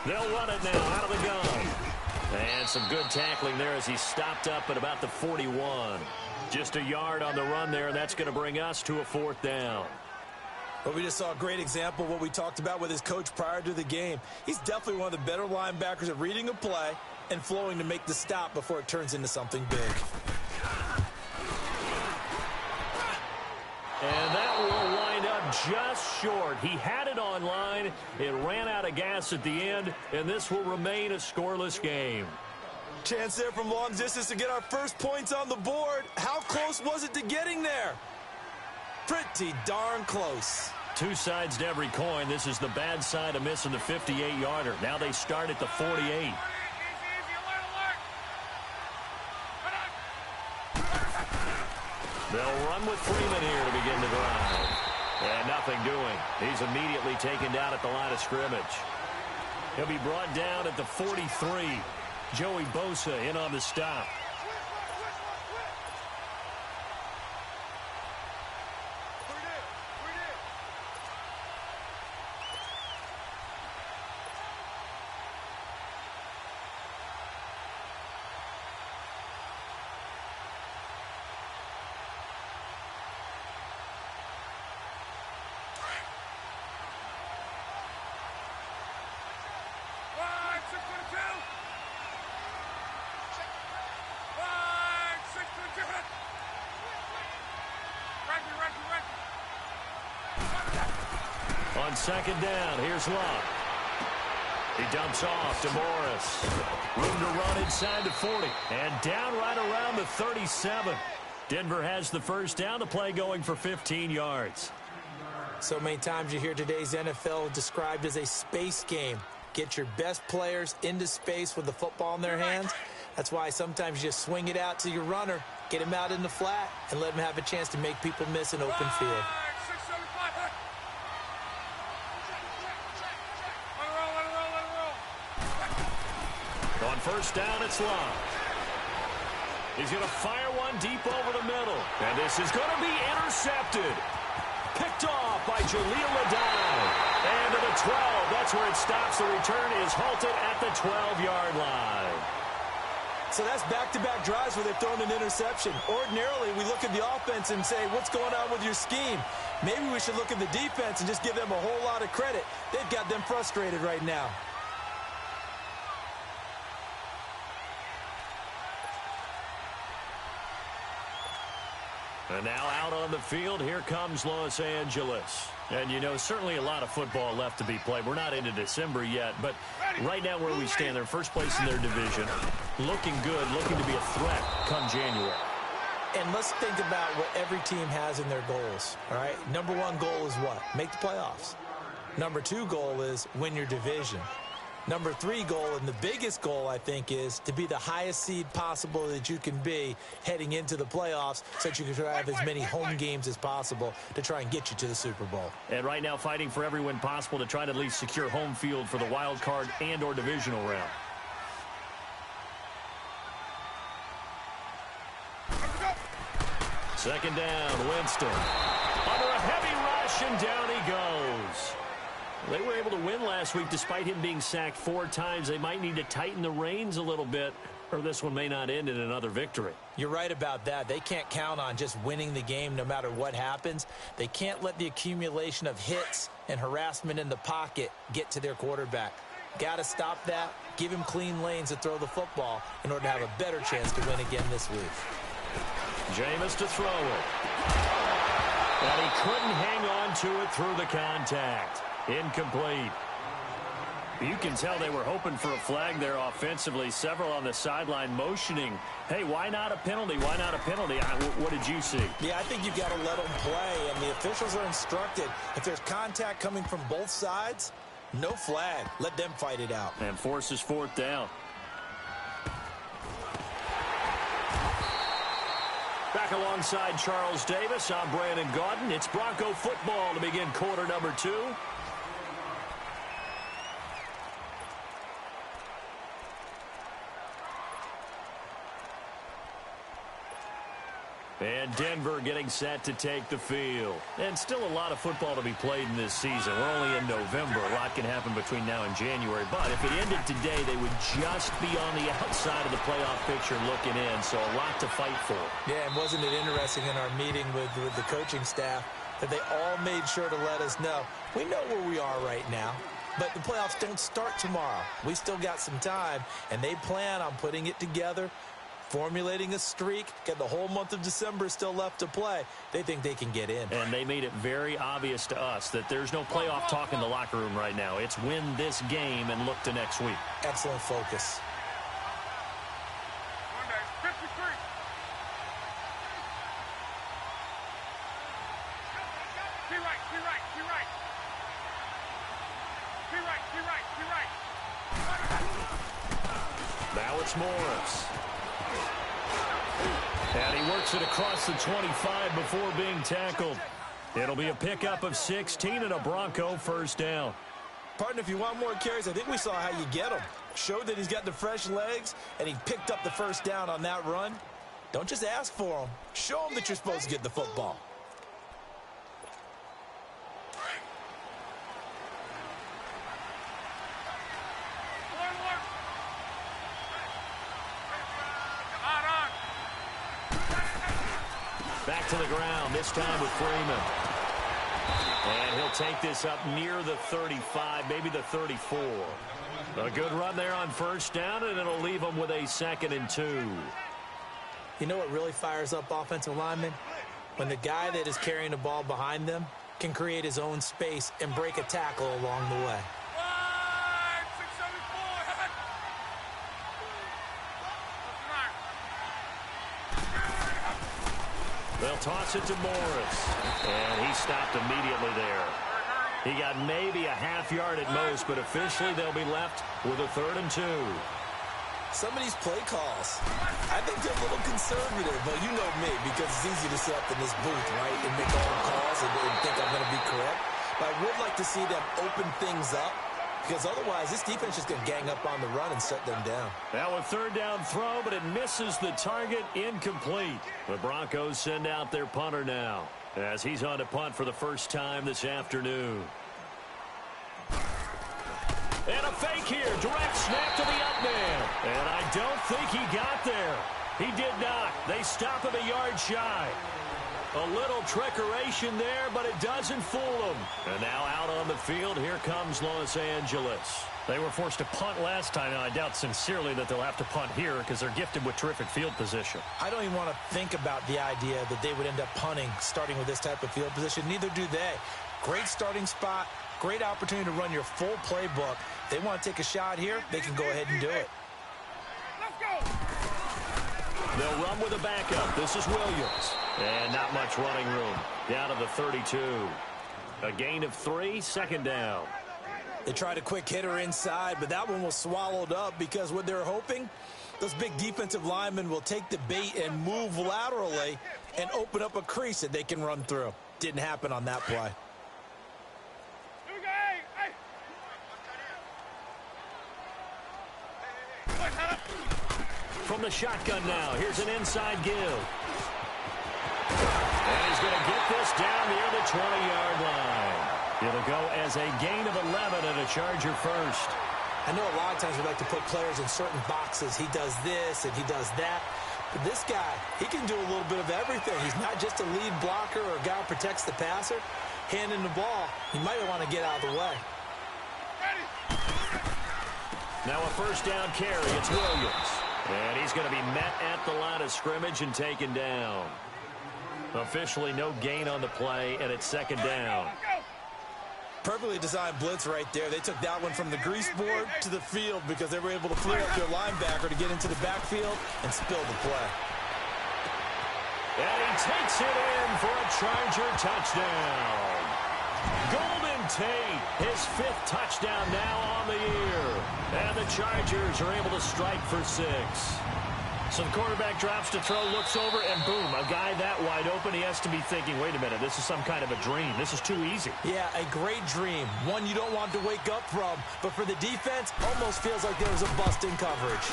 They'll run it now out of the gun. And some good tackling there as he stopped up at about the 41. Just a yard on the run there, and that's going to bring us to a 4th down. Well, we just saw a great example of what we talked about with his coach prior to the game. He's definitely one of the better linebackers at reading a play and flowing to make the stop before it turns into something big. And that will wind up just short. He had it on line. It ran out of gas at the end, and this will remain a scoreless game. Chance there from long distance to get our first points on the board. How close was it to getting there? Pretty darn close. Two sides to every coin. This is the bad side of missing the 58-yarder. Now they start at the 48. They'll run with Freeman here to begin the drive. And nothing doing. He's immediately taken down at the line of scrimmage. He'll be brought down at the 43. Joey Bosa in on the stop. On 2nd down, here's Love. He dumps off to Morris. Room to run inside the 40. And down right around the 37. Denver has the first down. The play going for 15 yards. So many times you hear today's NFL described as a space game. Get your best players into space with the football in their hands. That's why sometimes you just swing it out to your runner, get him out in the flat, and let him have a chance to make people miss an open field. On 1st down, it's Love. He's going to fire one deep over the middle. And this is going to be intercepted. Picked off by Jaleel Ladau. And to the 12. That's where it stops. The return is halted at the 12-yard line. So that's back-to-back drives where they've thrown an interception. Ordinarily, we look at the offense and say, what's going on with your scheme? Maybe we should look at the defense and just give them a whole lot of credit. They've got them frustrated right now. And now out on the field, here comes Los Angeles. And, you know, certainly a lot of football left to be played. We're not into December yet, but right now where we stand, they're first place in their division. Looking good, looking to be a threat come January. And let's think about what every team has in their goals, all right? Number 1 goal is what? Make the playoffs. Number 2 goal is win your division. Number 3 goal, and the biggest goal, I think, is to be the highest seed possible that you can be heading into the playoffs so that you can have as many home games as possible to try and get you to the Super Bowl. And right now fighting for every win possible to try to at least secure home field for the wild card and or divisional round. Second down, Winston. Under a heavy rush, and down he goes. They were able to win last week despite him being sacked 4 times. They might need to tighten the reins a little bit, or this one may not end in another victory. You're right about that. They can't count on just winning the game no matter what happens. They can't let the accumulation of hits and harassment in the pocket get to their quarterback. Got to stop that, give him clean lanes to throw the football in order to have a better chance to win again this week. Jameis to throw it. And he couldn't hang on to it through the contact. Incomplete. You can tell they were hoping for a flag there offensively. Several on the sideline motioning, hey, why not a penalty? Why not a penalty? What did you see? Yeah, I think you've got to let them play, and the officials are instructed. If there's contact coming from both sides, no flag. Let them fight it out. And forces 4th down. Back alongside Charles Davis, I'm Brandon Gaudin. It's Bronco football to begin quarter number 2. And Denver getting set to take the field. And still a lot of football to be played in this season. We're only in November. A lot can happen between now and January. But if it ended today, they would just be on the outside of the playoff picture looking in. So a lot to fight for. Yeah, and wasn't it interesting in our meeting with the coaching staff that they all made sure to let us know, we know where we are right now, but the playoffs don't start tomorrow. We still got some time, and they plan on putting it together, formulating a streak, get the whole month of December still left to play. They think they can get in. And they made it very obvious to us that there's no playoff talk in the locker room right now. It's win this game and look to next week. Excellent focus. Now it's Morris. And he works it across the 25 before being tackled. It'll be a pickup of 16 and a Bronco first down. Partner, if you want more carries, I think we saw how you get him. Showed that he's got the fresh legs, and he picked up the first down on that run. Don't just ask for him. Show him that you're supposed to get the football. Back to the ground, this time with Freeman. And he'll take this up near the 35, maybe the 34. A good run there on first down, and it'll leave them with a 2nd and 2. You know what really fires up offensive linemen? When the guy that is carrying the ball behind them can create his own space and break a tackle along the way. They'll toss it to Morris. And he stopped immediately there. He got maybe a half yard at most, but officially they'll be left with a 3rd and 2. Some of these play calls, I think they're a little conservative, but you know me, because it's easy to sit up in this booth, right, and make all the calls and think I'm going to be correct. But I would like to see them open things up, because otherwise this defense is going to gang up on the run and shut them down. Now a 3rd down throw, but it misses the target, incomplete. The Broncos send out their punter now, as he's on to punt for the first time this afternoon. And a fake here, direct snap to the up man. And I don't think he got there. He did not. They stop him a yard shy. A little trickeration there, but it doesn't fool them. And now out on the field, here comes Los Angeles. They were forced to punt last time, and I doubt sincerely that they'll have to punt here because they're gifted with terrific field position. I don't even want to think about the idea that they would end up punting starting with this type of field position. Neither do they. Great starting spot, great opportunity to run your full playbook. If they want to take a shot here, they can go ahead and do it. Let's go. They'll run with a backup. This is Williams. And not much running room. Down to the 32. A gain of 3, 2nd down. They tried a quick hitter inside, but that one was swallowed up because what they're hoping, those big defensive linemen will take the bait and move laterally and open up a crease that they can run through. Didn't happen on that play. From the shotgun now, here's an inside give. And he's going to get this down near the 20-yard line. It'll go as a gain of 11 and a Charger first. I know a lot of times we like to put players in certain boxes. He does this and he does that. But this guy, he can do a little bit of everything. He's not just a lead blocker or a guy who protects the passer. Handing the ball, he might want to get out of the way. Now a first down carry. It's Williams. And he's going to be met at the line of scrimmage and taken down. Officially no gain on the play, and it's 2nd down. Perfectly designed blitz right there. They took that one from the grease board to the field because they were able to free up their linebacker to get into the backfield and spill the play. And he takes it in for a Charger touchdown. Golden Tate, his 5th touchdown now on the year. And the Chargers are able to strike for 6. So the quarterback drops to throw, looks over, and boom, a guy that wide open, he has to be thinking, wait a minute, this is some kind of a dream. This is too easy. Yeah, a great dream. One you don't want to wake up from. But for the defense, almost feels like there was a bust in coverage.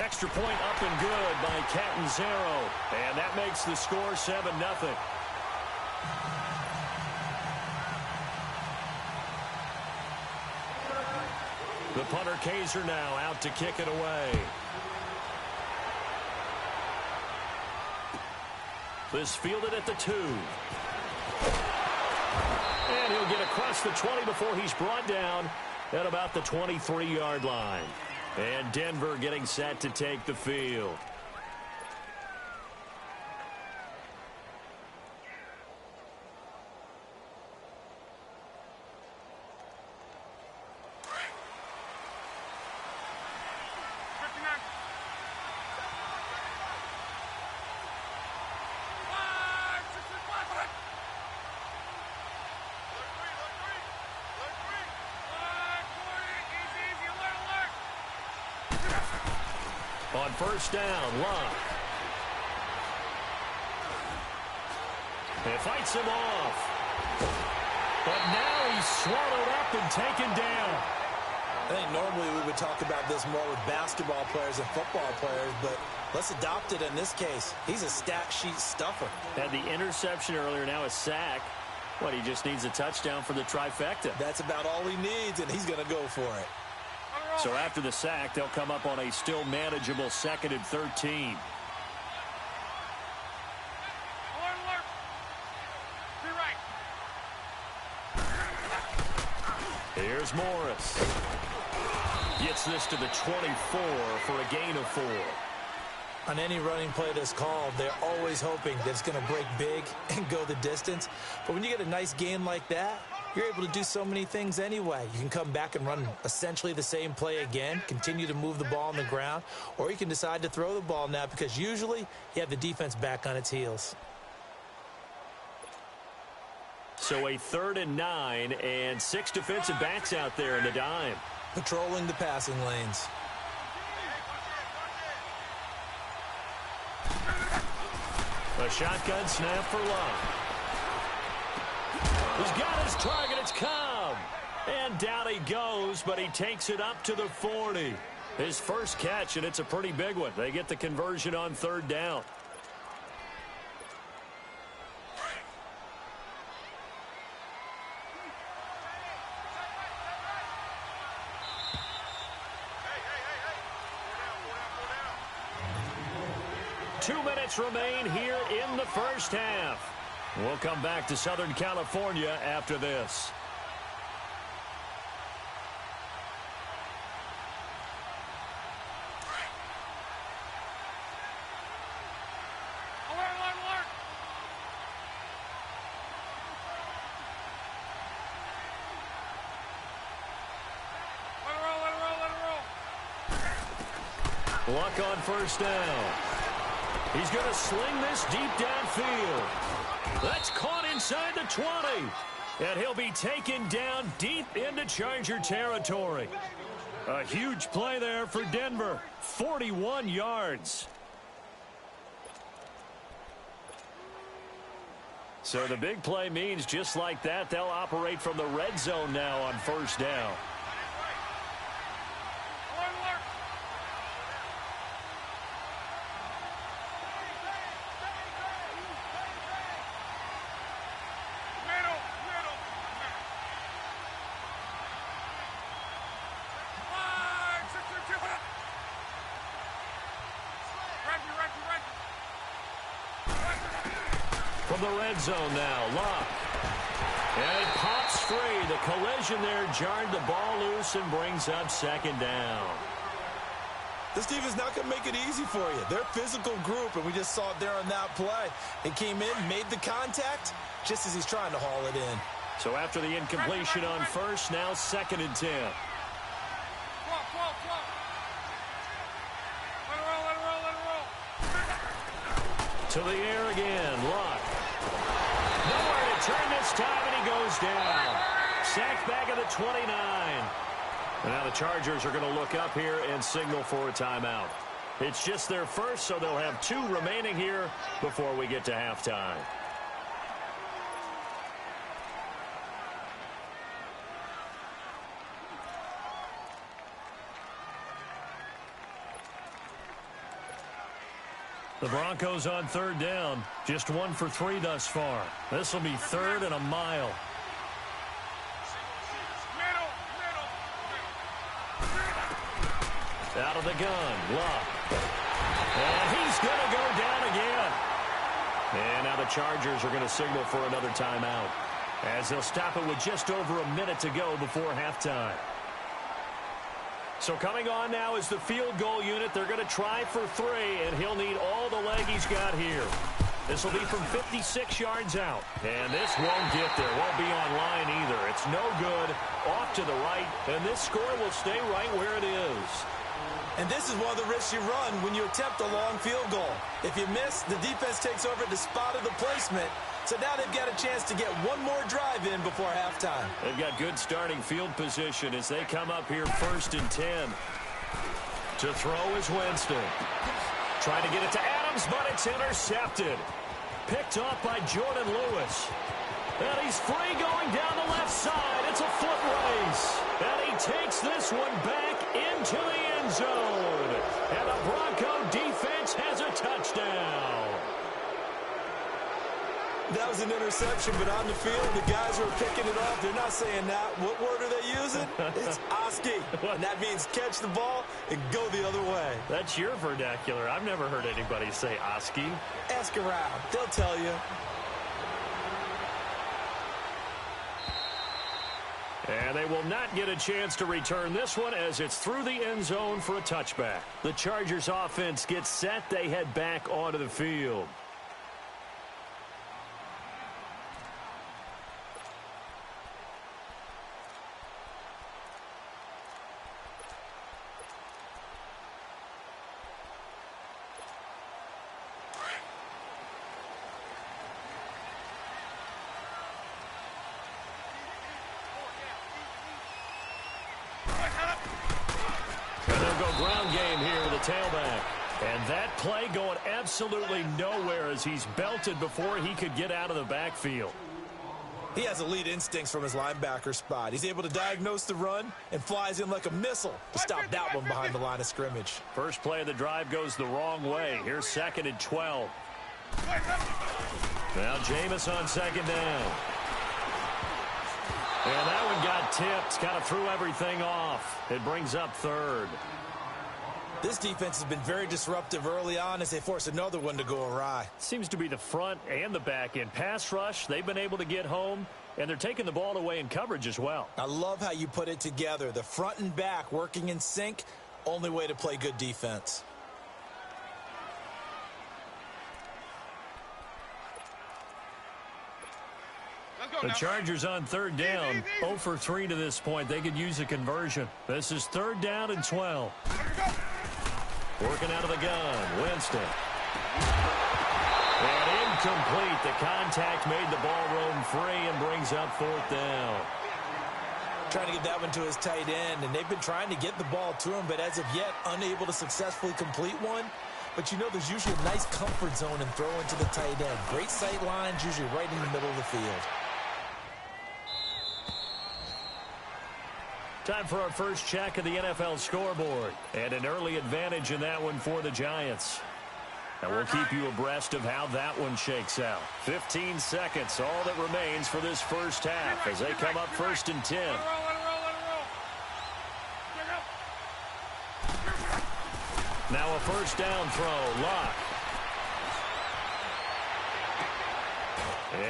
Extra point up and good by Catanzaro. And that makes the score 7-0. The punter Kaiser now out to kick it away. This fielded at the 2. And he'll get across the 20 before he's brought down at about the 23-yard line. And Denver getting set to take the field. On first down, Locke. And fights him off. But now he's swallowed up and taken down. I think normally we would talk about this more with basketball players and football players, but let's adopt it in this case. He's a stat sheet stuffer. Had the interception earlier, now a sack. What, he just needs a touchdown for the trifecta. That's about all he needs, and he's going to go for it. So after the sack, they'll come up on a still manageable 2nd and 13. Here's Morris. Gets this to the 24 for a gain of 4. On any running play that's called, they're always hoping that it's going to break big and go the distance. But when you get a nice game like that, you're able to do so many things anyway. You can come back and run essentially the same play again, continue to move the ball on the ground, or you can decide to throw the ball now because usually you have the defense back on its heels. So a 3rd and 9 and 6 defensive backs out there in the dime. Patrolling the passing lanes. A shotgun snap for Locke. He's got his target. It's Cobb. And down he goes, but he takes it up to the 40. His first catch, and it's a pretty big one. They get the conversion on 3rd down. Two minutes remain here in the first half. We'll come back to Southern California after this. Luck on first down. He's going to sling this deep downfield. That's caught inside the 20. And he'll be taken down deep into Charger territory. A huge play there for Denver. 41 yards. So the big play means just like that, they'll operate from the red zone now on first down. From the red zone now, Locke. And it pops free. The collision there jarred the ball loose and brings up 2nd down. This team is not going to make it easy for you. They're a physical group, and we just saw it there on that play. He came in, made the contact, just as he's trying to haul it in. So after the incompletion on first, now 2nd and 10. To the air again, Locke. Nowhere to turn this time, and he goes down. Sacked back at the 29. And now the Chargers are going to look up here and signal for a timeout. It's just their first, so they'll have 2 remaining here before we get to halftime. The Broncos on third down. Just 1 for 3 thus far. This will be 3rd and a mile. Out of the gun, Luck. And he's going to go down again. And now the Chargers are going to signal for another timeout, as they'll stop it with just over a minute to go before halftime. So coming on now is the field goal unit. They're going to try for 3, and he'll need all the leg he's got here. This will be from 56 yards out. And this won't get there. Won't be on line either. It's no good. Off to the right, and this score will stay right where it is. And this is one of the risks you run when you attempt a long field goal. If you miss, the defense takes over at the spot of the placement. So now they've got a chance to get one more drive in before halftime. They've got good starting field position as they come up here 1st and 10. To throw is Winston. Trying to get it to Adams, but it's intercepted. Picked off by Jordan Lewis. And he's free going down the left side. It's a foot race. And he takes this one back into the end zone. And the Bronco defense has a touchdown. That was an interception, but on the field, the guys who are picking it off, they're not saying that. What word are they using? It's Oski. And that means catch the ball and go the other way. That's your vernacular. I've never heard anybody say Oski. Ask around. They'll tell you. And they will not get a chance to return this one as it's through the end zone for a touchback. The Chargers offense gets set. They head back onto the field. Ground game here with a tailback. And that play going absolutely nowhere as he's belted before he could get out of the backfield. He has elite instincts from his linebacker spot. He's able to diagnose the run and flies in like a missile to stop that one behind the line of scrimmage. First play of the drive goes the wrong way. Here's 2nd and 12. Now Jameis on 2nd down. And that one got tipped. Kind of threw everything off. It brings up 3rd. This defense has been very disruptive early on as they force another one to go awry. Seems to be the front and the back end. Pass rush, they've been able to get home, and they're taking the ball away in coverage as well. I love how you put it together. The front and back working in sync, only way to play good defense. The Chargers on 3rd down, 0 for 3 to this point. They could use a conversion. This is 3rd down and 12. Working out of the gun, Winston. And incomplete. The contact made the ball roam free and brings up 4th down. Trying to get that one to his tight end, and they've been trying to get the ball to him, but as of yet, unable to successfully complete one. But you know there's usually a nice comfort zone in throwing to the tight end. Great sight lines, usually right in the middle of the field. Time for our first check of the NFL scoreboard. And an early advantage in that one for the Giants. And we'll keep you abreast of how that one shakes out. 15 seconds, all that remains for this first half as they come up 1st and 10. Now a first down throw, Luck.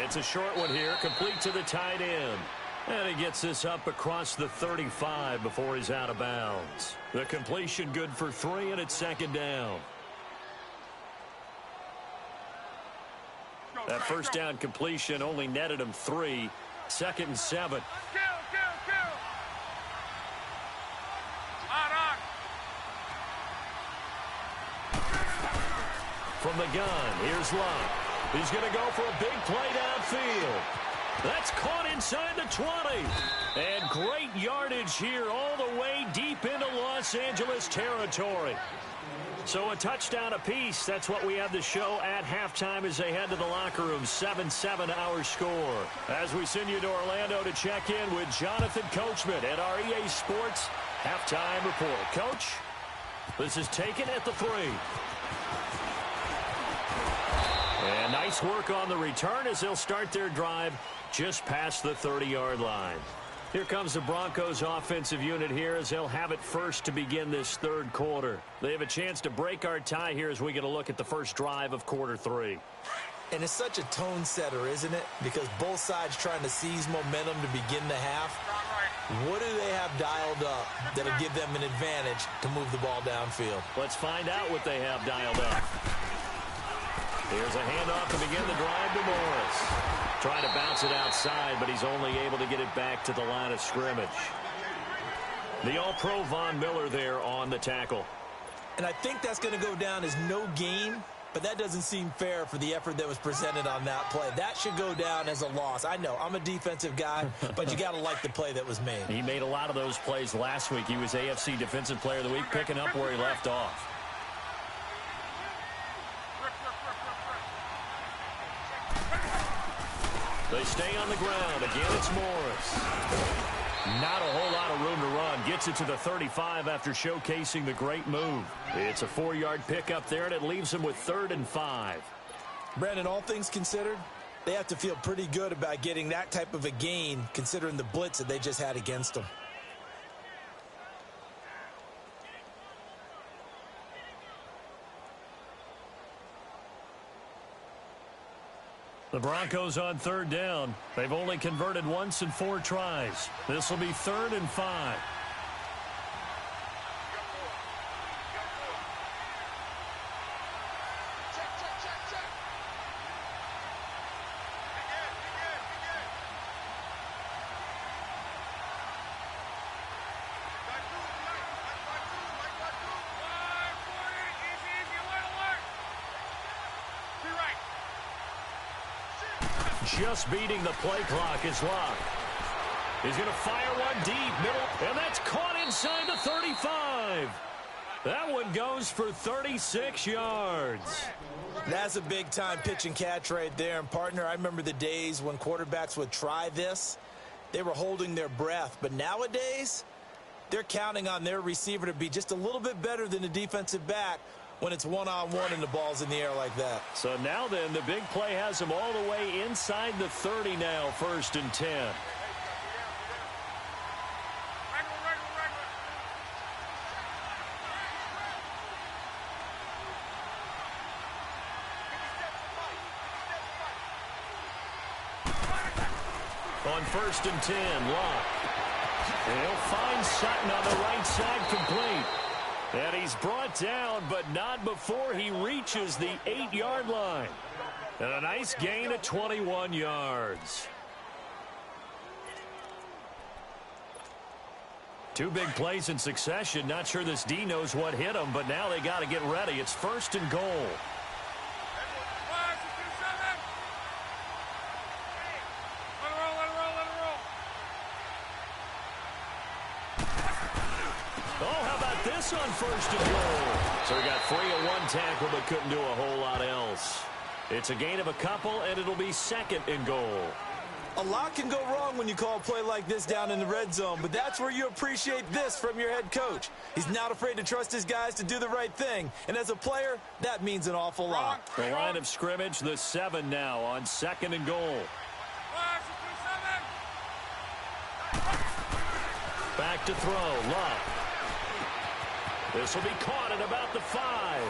It's a short one here, complete to the tight end. And he gets this up across the 35 before he's out of bounds. The completion good for 3, and it's 2nd down. That first down completion only netted him 3. 2nd and 7. From the gun, here's Luck. He's going to go for a big play downfield. That's caught inside the 20. And great yardage here all the way deep into Los Angeles territory. So a touchdown apiece. That's what we have to show at halftime as they head to the locker room. 7-7 our score. As we send you to Orlando to check in with Jonathan Coachman at our EA Sports Halftime Report. Coach, this is taken at the 3. And nice work on the return as they'll start their drive just past the 30-yard line. Here comes the Broncos offensive unit here as they'll have it first to begin this third quarter. They have a chance to break our tie here as we get a look at the first drive of quarter 3. And it's such a tone setter, isn't it? Because both sides trying to seize momentum to begin the half. What do they have dialed up that'll give them an advantage to move the ball downfield? Let's find out what they have dialed up. Here's a handoff to begin the drive to Morris. Trying to bounce it outside, but he's only able to get it back to the line of scrimmage. The All-Pro Von Miller there on the tackle. And I think that's going to go down as no gain, but that doesn't seem fair for the effort that was presented on that play. That should go down as a loss. I know, I'm a defensive guy, but you got to like the play that was made. He made a lot of those plays last week. He was AFC Defensive Player of the Week, picking up where he left off. They stay on the ground. Again, it's Morris. Not a whole lot of room to run. Gets it to the 35 after showcasing the great move. It's a 4-yard pickup there, and it leaves him with 3rd and 5. Brandon, all things considered, they have to feel pretty good about getting that type of a gain, considering the blitz that they just had against them. The Broncos on 3rd down. They've only converted once in 4 tries. This will be 3rd and 5. Just beating the play clock is Locke. He's going to fire one deep, middle, and that's caught inside the 35. That one goes for 36 yards. That's a big-time pitch and catch right there. And, partner, I remember the days when quarterbacks would try this. They were holding their breath. But nowadays, they're counting on their receiver to be just a little bit better than the defensive back when it's one-on-one and the ball's in the air like that. So now then, the big play has him all the way inside the 30 now, 1st and 10. On 1st and 10, Locke. And he'll find Sutton on the right side, complete. And he's brought down, but not before he reaches the 8-yard line. And a nice gain of 21 yards. 2 big plays in succession. Not sure this D knows what hit him, but now they got to get ready. It's 1st and goal. On 1st and goal. So he got 3 on 1 tackle, but couldn't do a whole lot else. It's a gain of a couple, and it'll be 2nd and goal. A lot can go wrong when you call a play like this down in the red zone, but that's where you appreciate this from your head coach. He's not afraid to trust his guys to do the right thing, and as a player, that means an awful lot. The line of scrimmage, the 7 now on 2nd and goal. Back to throw, Locke. This will be caught at about the 5.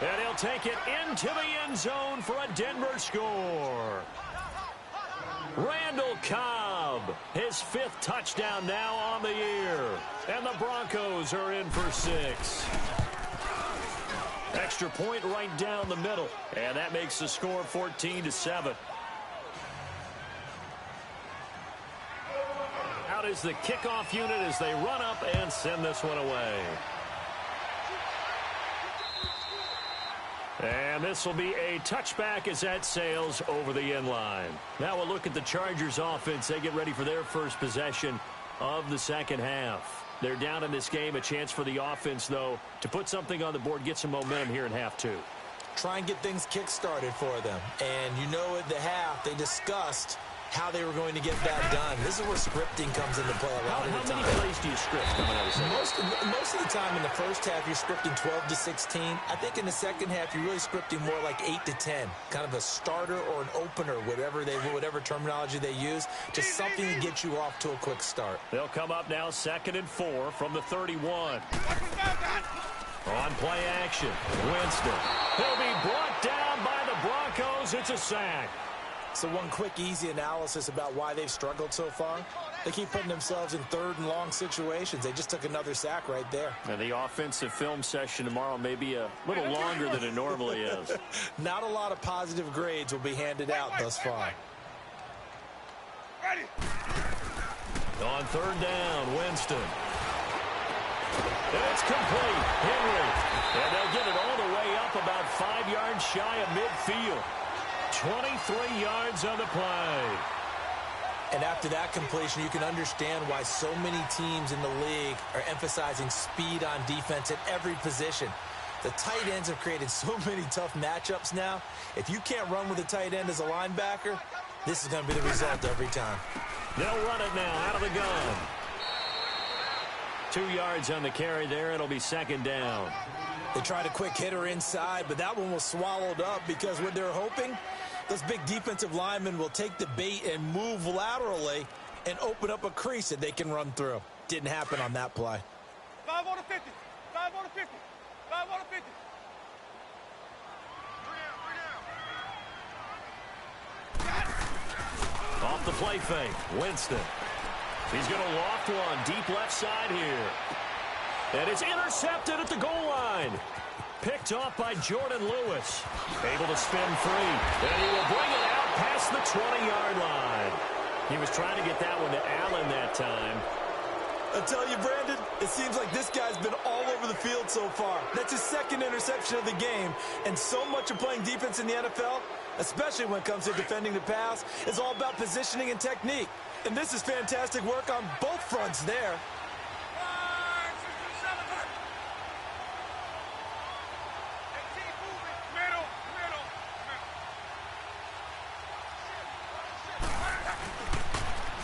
And he'll take it into the end zone for a Denver score. Randall Cobb, his 5th touchdown now on the year. And the Broncos are in for 6. Extra point right down the middle. And that makes the score 14-7. Out is the kickoff unit as they run up and send this one away. And this will be a touchback as that sails over the end line. Now we'll look at the Chargers offense. They get ready for their first possession of the second half. They're down in this game. A chance for the offense, though, to put something on the board, get some momentum here in half 2. Try and get things kick-started for them. And you know at the half they discussed how they were going to get that done. This is where scripting comes into play a lot of the time. How many plays do you script coming out of the second? Most of the time in the first half, you're scripting 12 to 16. I think in the second half, you're really scripting more like 8 to 10. Kind of a starter or an opener, whatever terminology they use. Just something to get you off to a quick start. They'll come up now 2nd and 4 from the 31. On play action, Winston. He'll be brought down by the Broncos. It's a sack. So one quick, easy analysis about why they've struggled so far. They keep putting themselves in 3rd and long situations. They just took another sack right there. And the offensive film session tomorrow may be a little longer than it normally is. Not a lot of positive grades will be handed out thus far. Ready. On 3rd down, Winston. And it's complete. Henry. And they'll get it all the way up about 5 yards shy of midfield. 23 yards on the play. And after that completion, you can understand why so many teams in the league are emphasizing speed on defense at every position. The tight ends have created so many tough matchups now. If you can't run with a tight end as a linebacker, this is going to be the result every time. They'll run it now out of the gun. 2 yards on the carry there. It'll be 2nd down. They tried a quick hitter inside, but that one was swallowed up because what they're hoping, those big defensive linemen will take the bait and move laterally and open up a crease that they can run through. Didn't happen on that play. 5 on the 50. 5 on the 50. 5 on the 50. Off the play fake, Winston. He's going to loft one deep left side here. And it's intercepted at the goal line. Picked off by Jordan Lewis. Able to spin free. And he will bring it out past the 20-yard line. He was trying to get that one to Allen that time. I tell you, Brandon, it seems like this guy's been all over the field so far. That's his 2nd interception of the game. And so much of playing defense in the NFL, especially when it comes to defending the pass, is all about positioning and technique. And this is fantastic work on both fronts there.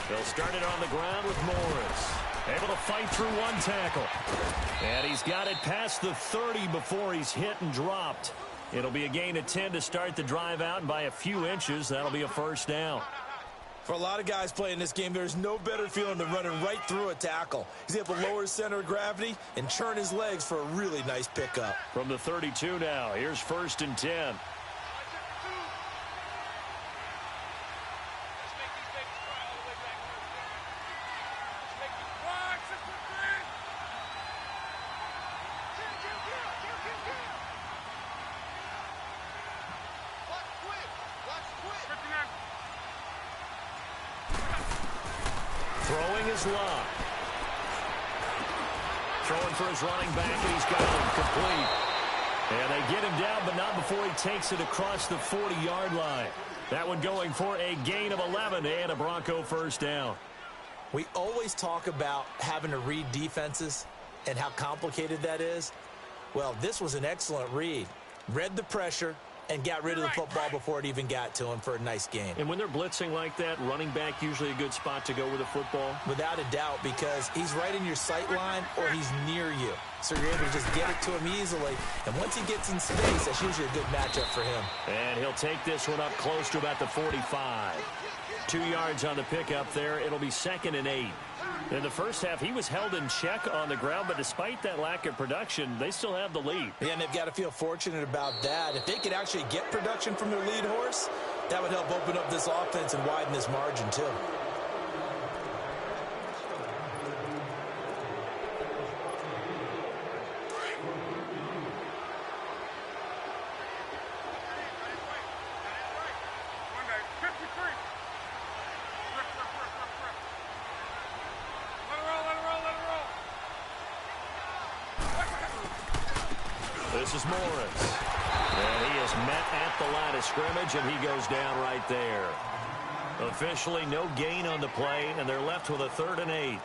They'll start it on the ground with Morris. Able to fight through one tackle. And he's got it past the 30 before he's hit and dropped. It'll be a gain of 10 to start the drive out, and by a few inches, that'll be a 1st down. For a lot of guys playing this game, there's no better feeling than running right through a tackle. He's able to lower his center of gravity and churn his legs for a really nice pickup. From the 32 now, here's 1st and 10. Throwing his lock. Throwing for his running back, and he's got him complete. And they get him down, but not before he takes it across the 40-yard line. That one going for a gain of 11 and a Bronco 1st down. We always talk about having to read defenses and how complicated that is. Well, this was an excellent read. Read the pressure and got rid of the football before it even got to him for a nice game. And when they're blitzing like that, running back usually a good spot to go with the football? Without a doubt, because he's right in your sight line or he's near you. So you're able to just get it to him easily. And once he gets in space, that's usually a good matchup for him. And he'll take this one up close to about the 45. 2 yards on the pickup there. It'll be 2nd and 8. In the first half, he was held in check on the ground, but despite that lack of production, they still have the lead. Yeah, and they've got to feel fortunate about that. If they could actually get production from their lead horse, that would help open up this offense and widen this margin too. This is Morris. And he is met at the line of scrimmage, and he goes down right there. Officially no gain on the play, and they're left with a 3rd and 8.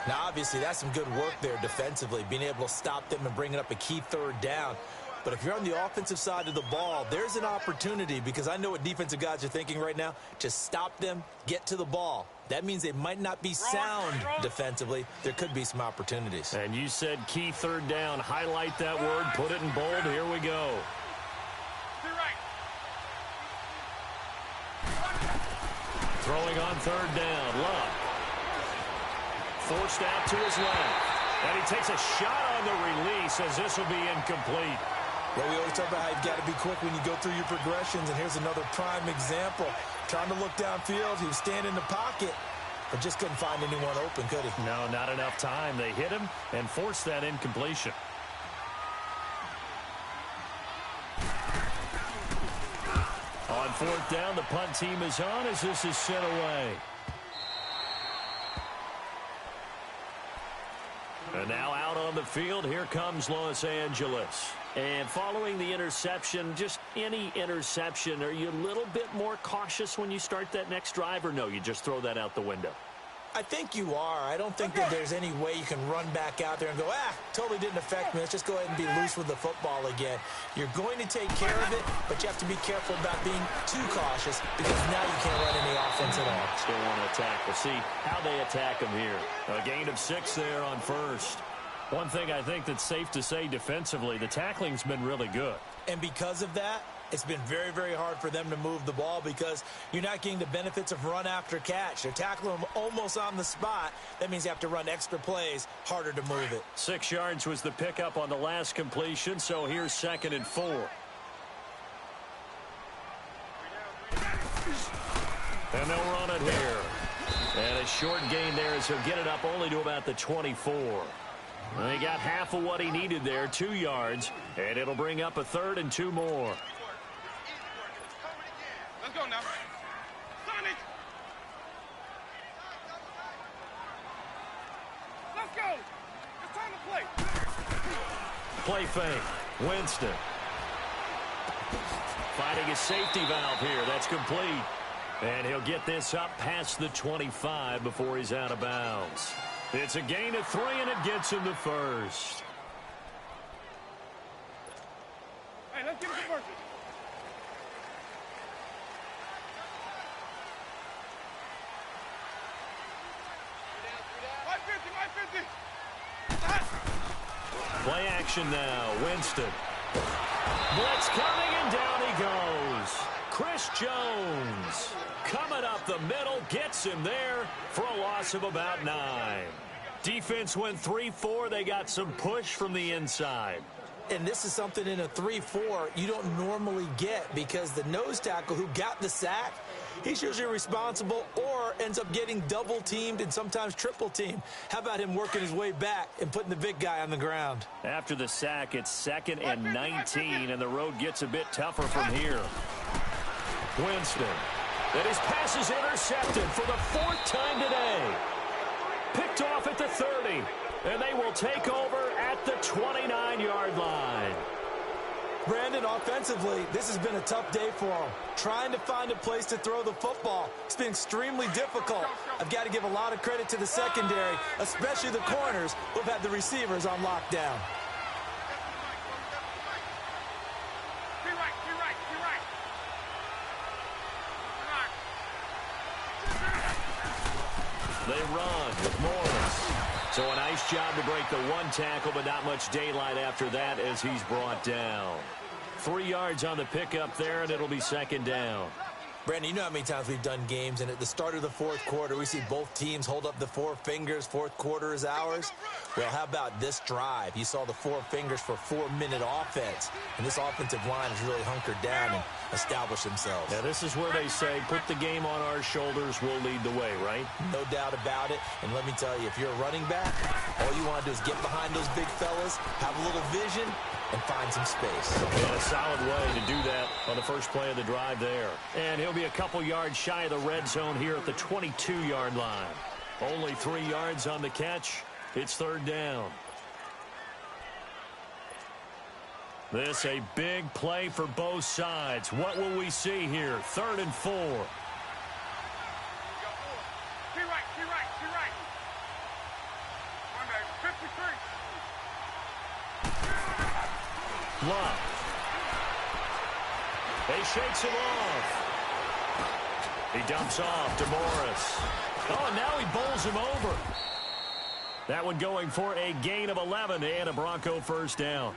Now, obviously, that's some good work there defensively, being able to stop them and bringing up a key 3rd down. But if you're on the offensive side of the ball, there's an opportunity, because I know what defensive guys are thinking right now. Just stop them, get to the ball. That means they might not be sound defensively. There could be some opportunities. And you said key third down. Highlight that word, put it in bold. Here we go. Throwing on third down. Love. Forced out to his left. And he takes a shot on the release as this will be incomplete. Yeah, we always talk about how you've got to be quick when you go through your progressions, and here's another prime example. Trying to look downfield, he was standing in the pocket, but just couldn't find anyone open, could he? No, not enough time. They hit him and forced that incompletion. On fourth down, the punt team is on as this is sent away. And now out on the field, here comes Los Angeles. And following the interception, just any interception, are you a little bit more cautious when you start that next drive, or no, you just throw that out the window? I think you are. I don't think that there's any way you can run back out there and go, totally didn't affect me. Let's just go ahead and be loose with the football again. You're going to take care of it, but you have to be careful about being too cautious, because now you can't run any offense at all. Still want to attack. We'll see how they attack him here. A gain of 6 there on first. One thing I think that's safe to say defensively, the tackling's been really good. And because of that, it's been very, very hard for them to move the ball, because you're not getting the benefits of run after catch. They're tackling them almost on the spot. That means you have to run extra plays, harder to move it. 6 yards was the pickup on the last completion, so here's 2nd and 4. And they'll run it here. And a short gain there as he'll get it up only to about the 24. He got half of what he needed there, 2 yards, and it'll bring up a 3rd and 2 more. Let's go now. Sonic. Let's go. It's time to play. Play fake. Winston. Finding a safety valve here. That's complete. And he'll get this up past the 25 before he's out of bounds. It's a gain of 3, and it gets him the first. Hey, let's get it converted. Play action now. Winston. Blitz coming, and down he goes. Chris Jones coming up the middle, gets him there for a loss of about 9. Defense went 3-4. They got some push from the inside. And this is something in a 3-4 you don't normally get, because the nose tackle who got the sack, he's usually responsible or ends up getting double-teamed and sometimes triple-teamed. How about him working his way back and putting the big guy on the ground? After the sack, it's 2nd and 19, and the road gets a bit tougher from here. Winston. And his pass is intercepted for the 4th time today. Picked off at the 30, and they will take over at the 29-yard line. Brandon, offensively, this has been a tough day for him. Trying to find a place to throw the football. It's been extremely difficult. I've got to give a lot of credit to the secondary, especially the corners who've had the receivers on lockdown. They run with Morris. So a nice job to break the 1 tackle, but not much daylight after that as he's brought down. 3 yards on the pickup there, and it'll be 2nd down. Brandon, you know how many times we've done games, and at the start of the 4th quarter, we see both teams hold up the 4 fingers, 4th quarter is ours. Well, how about this drive? You saw the 4 fingers for 4-minute offense, and this offensive line has really hunkered down and established themselves. Now, this is where they say, put the game on our shoulders, we'll lead the way, right? No doubt about it, and let me tell you, if you're a running back, all you want to do is get behind those big fellas, have a little vision, and find some space. And a solid way to do that on the first play of the drive there. And he'll be a couple yards shy of the red zone here at the 22-yard line. Only 3 yards on the catch. It's 3rd down. This a big play for both sides. What will we see here? 3rd and 4. Love He shakes him off. He dumps off to Morris. Oh, and now he bowls him over. That one going for a gain of 11 and a Bronco first down.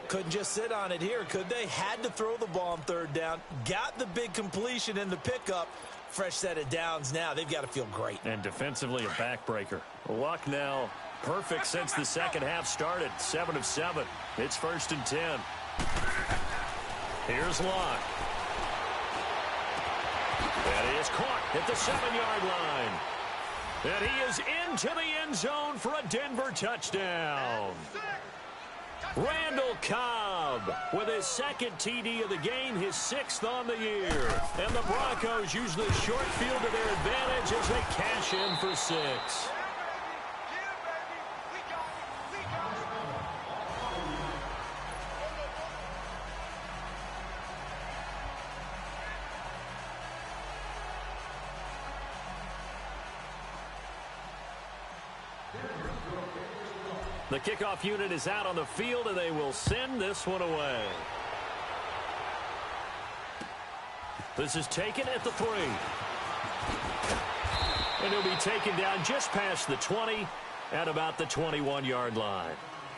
Couldn't just sit on it here, could they? Had to throw the ball on third down. Got the big completion in the pickup. Fresh set of downs now. They've got to feel great. And defensively a backbreaker. Luck now perfect since the second half started. 7 of 7. It's 1st and 10. Here's Luck. And he is caught at the 7-yard line. And he is into the end zone for a Denver touchdown. Randall Cobb with his second TD of the game, his 6th on the year. And the Broncos use the short field to their advantage as they cash in for 6. The kickoff unit is out on the field, and they will send this one away. This is taken at the 3. And he'll be taken down just past the 20 at about the 21-yard line.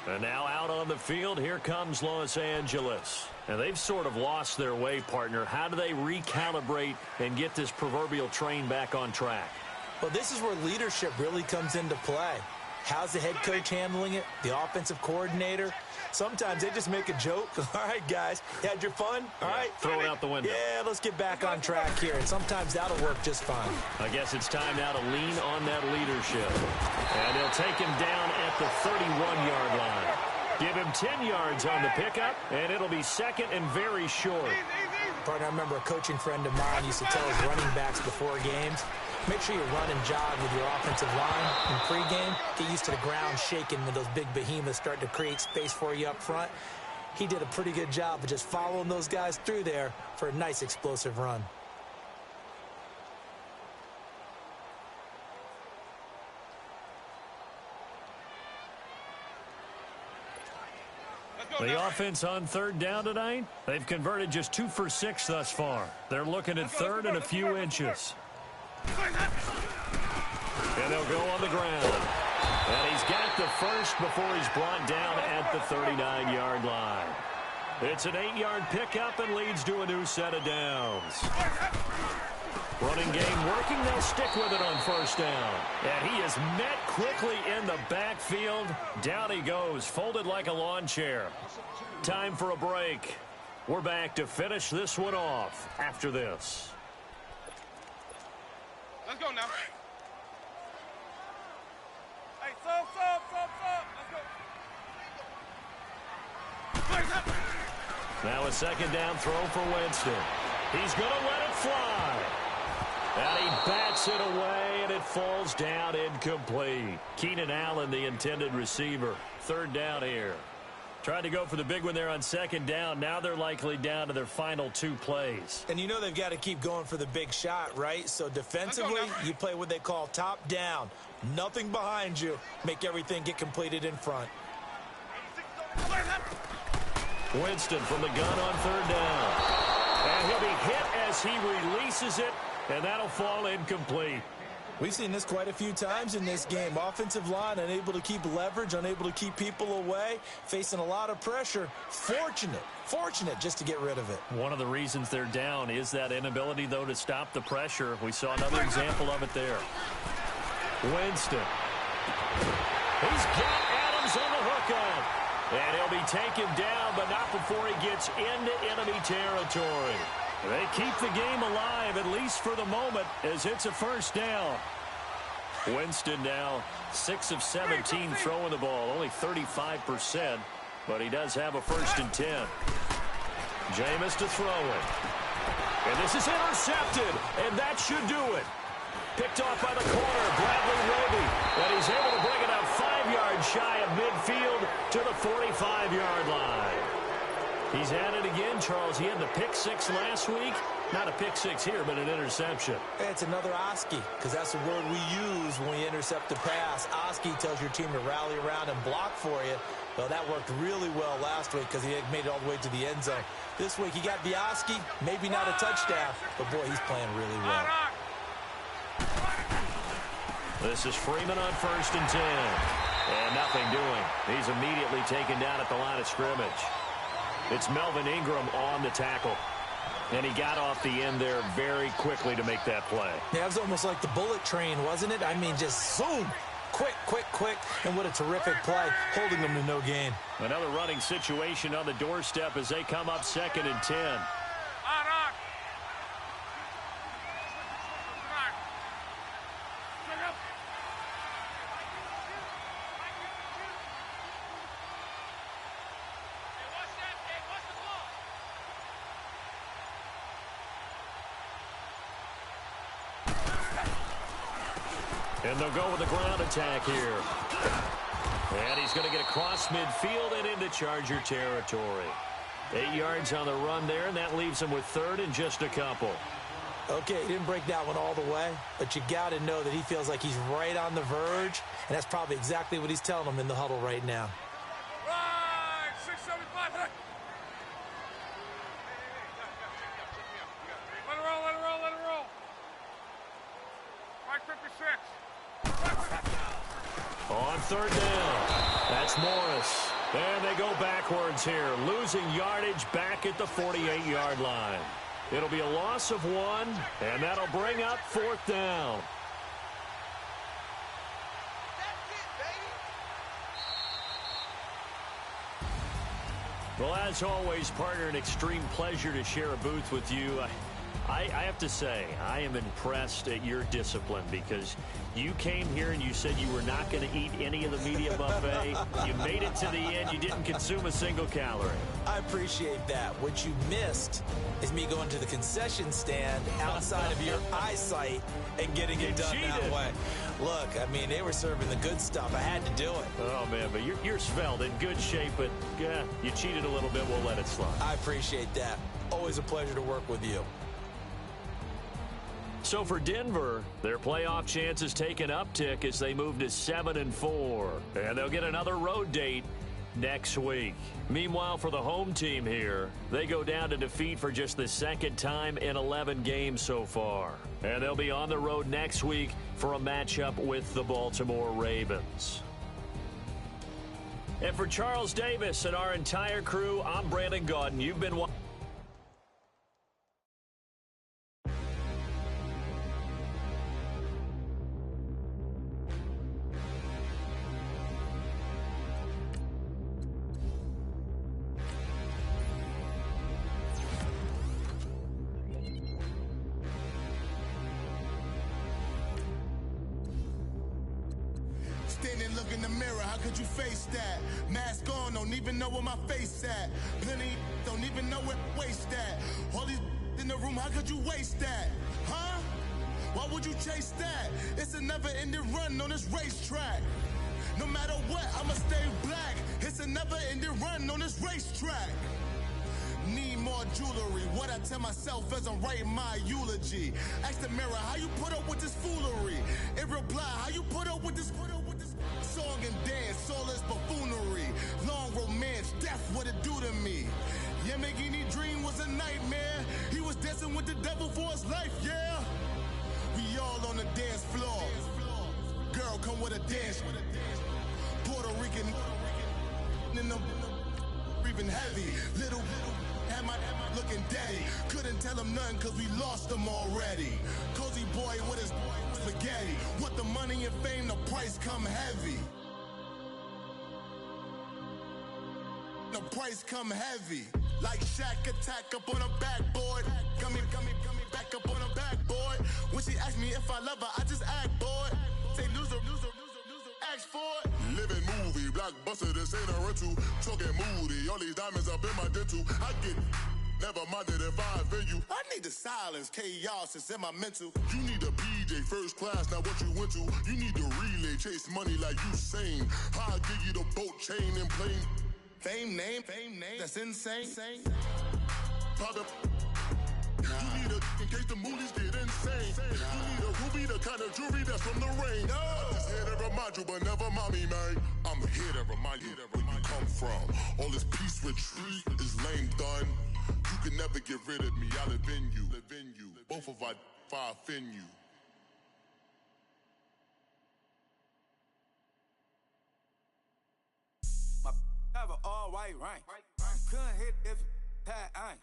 And now out on the field, here comes Los Angeles. And they've sort of lost their way, partner. How do they recalibrate and get this proverbial train back on track? Well, this is where leadership really comes into play. How's the head coach handling it? The offensive coordinator? Sometimes they just make a joke. All right, guys, you had your fun? All right. Throw it out the window. Yeah, let's get back on track here. And sometimes that'll work just fine. I guess it's time now to lean on that leadership. And they'll take him down at the 31-yard line. Give him 10 yards on the pickup, and it'll be second and very short. Partner, I remember a coaching friend of mine used to tell his running backs before games, make sure you run and jog with your offensive line in pregame. Get used to the ground shaking when those big behemoths start to create space for you up front. He did a pretty good job of just following those guys through there for a nice explosive run. The offense on third down tonight, they've converted just 2 for 6 thus far. They're looking at third and a few inches. And they'll go on the ground. And he's got the first before he's brought down at the 39-yard line. It's an 8-yard pickup and leads to a new set of downs. Running game working. They'll stick with it on first down. And he is met quickly in the backfield. Down he goes, folded like a lawn chair. Time for a break. We're back to finish this one off after this. Let's go now. Hey, sub. Let's go. Now a second down throw for Winston. He's going to let it fly. And he bats it away, and it falls down incomplete. Keenan Allen, the intended receiver. Third down here. Tried to go for the big one there on second down. Now they're likely down to their final 2 plays. And you know they've got to keep going for the big shot, right? So defensively, you play what they call top down. Nothing behind you. Make everything get completed in front. Winston from the gun on third down. And he'll be hit as he releases it, and that'll fall incomplete. We've seen this quite a few times in this game. Offensive line unable to keep leverage, unable to keep people away, facing a lot of pressure. Fortunate just to get rid of it. One of the reasons they're down is that inability, though, to stop the pressure. We saw another example of it there. Winston. He's got Adams on the hookup. And he'll be taken down, but not before he gets into enemy territory. They keep the game alive, at least for the moment, as it's a first down. Winston now 6 of 17 throwing the ball, only 35%, but he does have a 1st and 10. Jameis to throw it. And this is intercepted, and that should do it. Picked off by the corner, Bradley Roby, and he's able to bring it up 5 yards shy of midfield to the 45-yard line. He's at it again, Charles. He had the pick six last week. Not a pick six here, but an interception. It's another Oski, because that's the word we use when we intercept a pass. Oski tells your team to rally around and block for you. Well, that worked really well last week because he had made it all the way to the end zone. This week he got the Oski, maybe not a touchdown, but boy, he's playing really well. This is Freeman on 1st and 10. And nothing doing. He's immediately taken down at the line of scrimmage. It's Melvin Ingram on the tackle. And he got off the end there very quickly to make that play. Yeah, it was almost like the bullet train, wasn't it? I mean, just zoom. Quick, quick, quick. And what a terrific play, holding them to no gain. Another running situation on the doorstep as they come up 2nd and 10. And they'll go with the ground attack here. And he's going to get across midfield and into Charger territory. 8 yards on the run there, and that leaves him with 3rd and just a couple. Okay, he didn't break that one all the way, but you got to know that he feels like he's right on the verge, and that's probably exactly what he's telling them in the huddle right now. Right, 675. Let it roll, let it roll, let it roll. 556. On 3rd down, that's Morris. And they go backwards here, losing yardage back at the 48-yard line. It'll be a loss of 1, and that'll bring up 4th down. Well, as always, partner, an extreme pleasure to share a booth with you. I have to say, I am impressed at your discipline because you came here and you said you were not going to eat any of the media buffet. You made it to the end. You didn't consume a single calorie. I appreciate that. What you missed is me going to the concession stand outside of your eyesight and getting it done that way. Look, I mean, they were serving the good stuff. I had to do it. Oh, man, but you're svelte, in good shape, but yeah, you cheated a little bit. We'll let it slide. I appreciate that. Always a pleasure to work with you. So for Denver, their playoff chances take an uptick as they move to 7-4. And they'll get another road date next week. Meanwhile, for the home team here, they go down to defeat for just the 2nd time in 11 games so far. And they'll be on the road next week for a matchup with the Baltimore Ravens. And for Charles Davis and our entire crew, I'm Brandon Gaudin. You've been watching. Standing, look in the mirror, how could you face that? Mask on, don't even know where my face at. Plenty, don't even know where waste at. All these in the room, how could you waste that? Huh? Why would you chase that? It's a never-ending run on this racetrack. No matter what, I'ma stay black. It's a never-ending run on this racetrack. Need more jewelry. What I tell myself as I'm writing my eulogy. Ask the mirror, how you put up with this foolery? It reply, how you put up with this song and dance, soulless buffoonery. Long romance, death, what it do to me? Yamagini dream was a nightmare. He was dancing with the devil for his life, yeah. We all on the dance floor. Girl, come with a dance. Puerto Rican in the breathing heavy. Little had my looking daddy. Couldn't tell him nothing cause we lost him already. Cozy boy with his spaghetti. With the money and fame, the price come heavy. The price come heavy. Like Shaq attack up on a backboard. Coming back up on a backboard. When she asked me if I love her, I just act bored. Say loser, ask for it. Living movie, blockbuster, this ain't a rental. Talking moody, all these diamonds up in my dental. I get never minded if I offend you. I need the silence, chaos is in my mental. You need a BJ first class, not what you went to. You need to relay, chase money like you sane. I'll give you the boat chain and plane. Fame name, that's insane. Brother, you need a in case the moolies get insane. You need a ruby, the kind of jewelry that's from the rain. I'm just here to remind you, but never mommy, man. I'm here to remind you where you come from. All this peace retreat is lame done. You can never get rid of me, I live in you. Both of our offend you. My have an all white rank. Couldn't hit if it had ain't.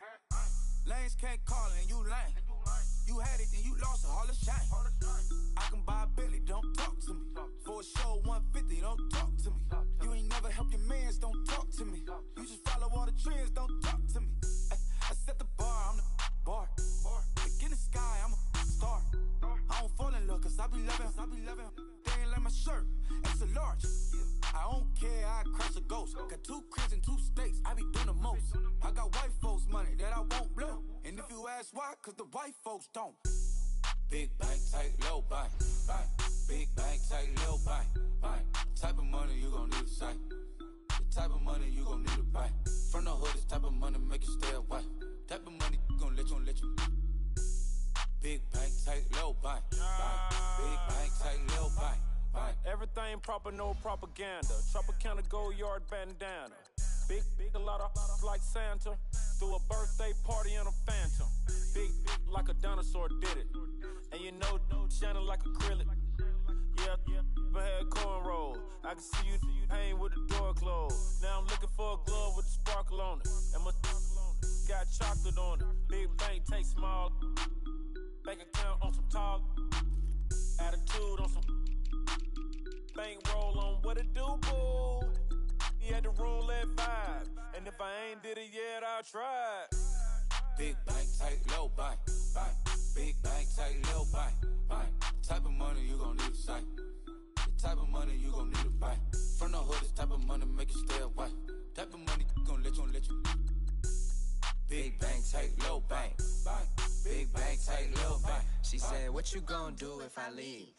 Lanes can't call and you lame. You had it and you lost a hall of shame. I can buy a Billy, don't talk to me. For a show 150, don't talk to me. You ain't never help your mans, don't talk to me. You just follow all the trends, don't talk to me. I set the bar, I'm the bar. Like in the sky, I'm a star. I don't fall in love cause I be loving. They ain't like my shirt, extra large. I don't care, I crash a ghost. Got 2 cribs and 2 states, I be doing the most. I got white folks money that I won't blow. And if you ask why, cause the white folks don't. Big bank, tight, low bank. Big bank, tight, low bank. Type of money you gon' need to sight. The type of money you gon' need to buy. From the hood, this type of money make you stay away. Type of money gon' let you. Big bank, tight, low bank. Big bank, tight, low bank. Everything proper, no propaganda. Tropicana gold yard bandana. Big, a lot of like Santa. Threw a birthday party in a phantom. Big like a dinosaur did it. And you know, shining like acrylic. Yeah, but had cornrow. I can see you hang with the door closed. Now I'm looking for a glove with a sparkle on it. And my got chocolate on it. Big bank, take small. Bank account on some tall. Attitude on some. Bankroll on what it do, boo. He had the roulette vibe. And if I ain't did it yet, I'll try. Big bank, tight, low bank. Big bank, tight, low bank. Type of money you gon' need to sight. The type of money you gon' need to buy. From the hood, this type of money make you stay away. Type of money gon' let you. Big bank, tight, low bank. Big bank, tight, low bank. She said, what you gon' do if I leave?